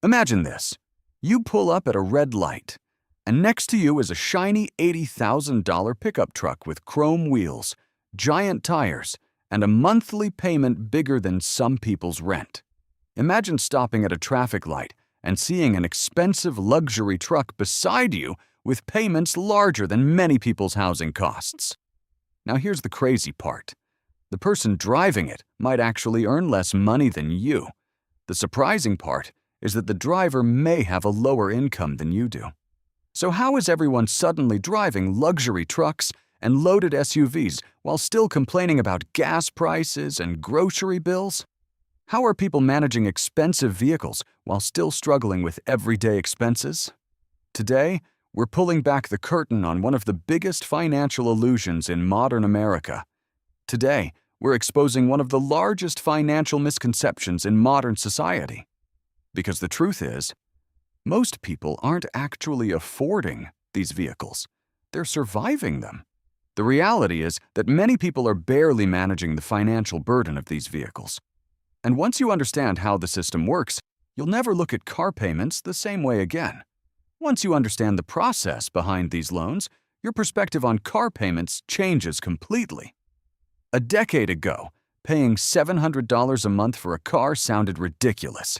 Imagine this. You pull up at a red light, and next to you is a shiny $80,000 pickup truck with chrome wheels, giant tires, and a monthly payment bigger than some people's rent. Imagine stopping at a traffic light and seeing an expensive luxury truck beside you with payments larger than many people's housing costs. Now here's the crazy part. The person driving it might actually earn less money than you. The surprising part is that the driver may have a lower income than you do. So how is everyone suddenly driving luxury trucks and loaded SUVs while still complaining about gas prices and grocery bills? How are people managing expensive vehicles while still struggling with everyday expenses? Today, we're pulling back the curtain on one of the biggest financial illusions in modern America. Today, we're exposing one of the largest financial misconceptions in modern society. Because the truth is, most people aren't actually affording these vehicles. They're surviving them. The reality is that many people are barely managing the financial burden of these vehicles. And once you understand how the system works, you'll never look at car payments the same way again. Once you understand the process behind these loans, your perspective on car payments changes completely. A decade ago, paying $700 a month for a car sounded ridiculous.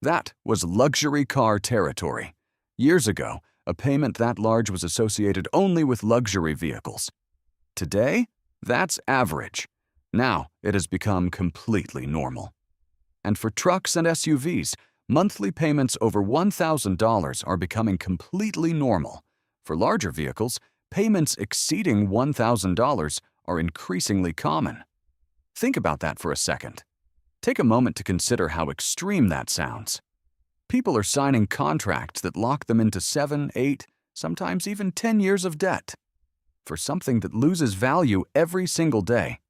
That was luxury car territory. Years ago, a payment that large was associated only with luxury vehicles. Today, that's average. Now, it has become completely normal. And for trucks and SUVs, monthly payments over $1,000 are becoming completely normal. For larger vehicles, payments exceeding $1,000 are increasingly common. Think about that for a second. Take a moment to consider how extreme that sounds. People are signing contracts that lock them into 7, 8, sometimes even 10 years of debt. For something that loses value every single day,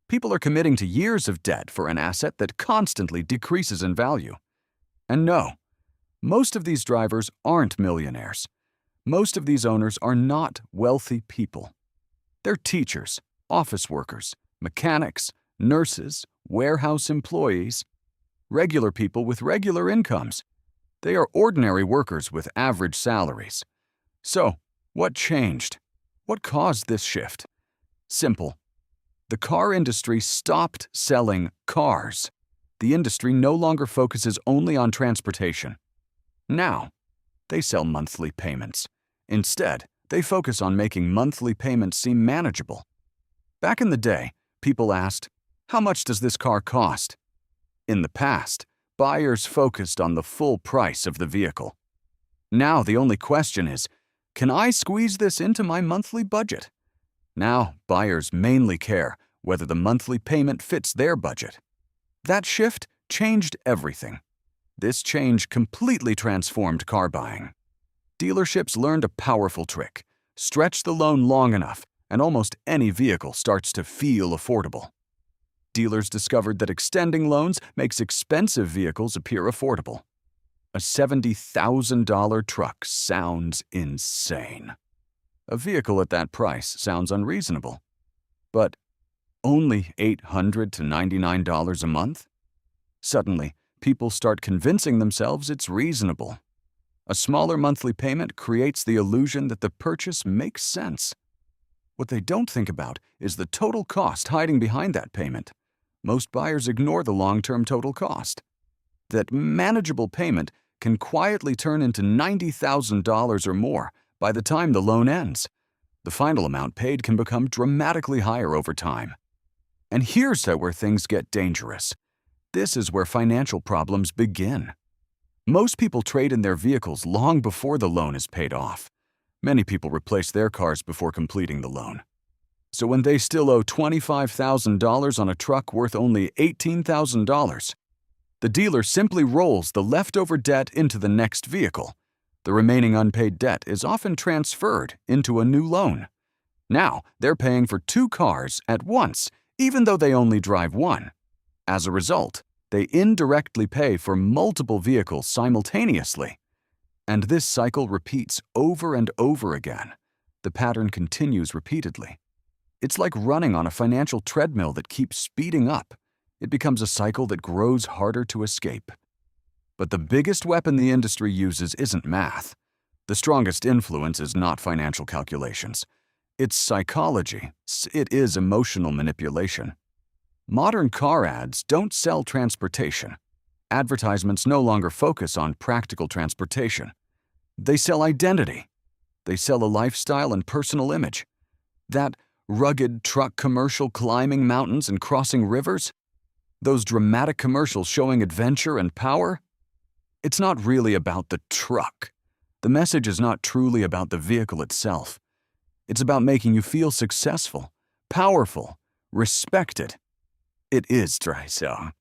people are committing to years of debt for an asset that constantly decreases in value. And no, most of these drivers aren't millionaires. Most of these owners are not wealthy people. They're teachers, office workers, mechanics, nurses, warehouse employees, regular people with regular incomes. They are ordinary workers with average salaries. So, what changed? What caused this shift? Simple. The car industry stopped selling cars. The industry no longer focuses only on transportation. Now, they sell monthly payments. Instead, they focus on making monthly payments seem manageable. Back in the day, people asked, "How much does this car cost?" In the past, buyers focused on the full price of the vehicle. Now the only question is, can I squeeze this into my monthly budget? Now, buyers mainly care whether the monthly payment fits their budget. That shift changed everything. This change completely transformed car buying. Dealerships learned a powerful trick. Stretch the loan long enough, and almost any vehicle starts to feel affordable. Dealers discovered that extending loans makes expensive vehicles appear affordable. A $70,000 truck sounds insane. A vehicle at that price sounds unreasonable. But only $800 to $99 a month? Suddenly, people start convincing themselves it's reasonable. A smaller monthly payment creates the illusion that the purchase makes sense. What they don't think about is the total cost hiding behind that payment. Most buyers ignore the long-term total cost. That manageable payment can quietly turn into $90,000 or more by the time the loan ends. The final amount paid can become dramatically higher over time. And here's where things get dangerous. This is where financial problems begin. Most people trade in their vehicles long before the loan is paid off. Many people replace their cars before completing the loan. So when they still owe $25,000 on a truck worth only $18,000, the dealer simply rolls the leftover debt into the next vehicle. The remaining unpaid debt is often transferred into a new loan. Now, they're paying for 2 cars at once, even though they only drive one. As a result, they indirectly pay for multiple vehicles simultaneously. And this cycle repeats over and over again. The pattern continues repeatedly. It's like running on a financial treadmill that keeps speeding up. It becomes a cycle that grows harder to escape. But the biggest weapon the industry uses isn't math. The strongest influence is not financial calculations. It's psychology. It is emotional manipulation. Modern car ads don't sell transportation. Advertisements no longer focus on practical transportation. They sell identity. They sell a lifestyle and personal image. That rugged truck commercial climbing mountains and crossing rivers? Those dramatic commercials showing adventure and power? It's not really about the truck. The message is not truly about the vehicle itself. It's about making you feel successful, powerful, respected. It is, Traiso.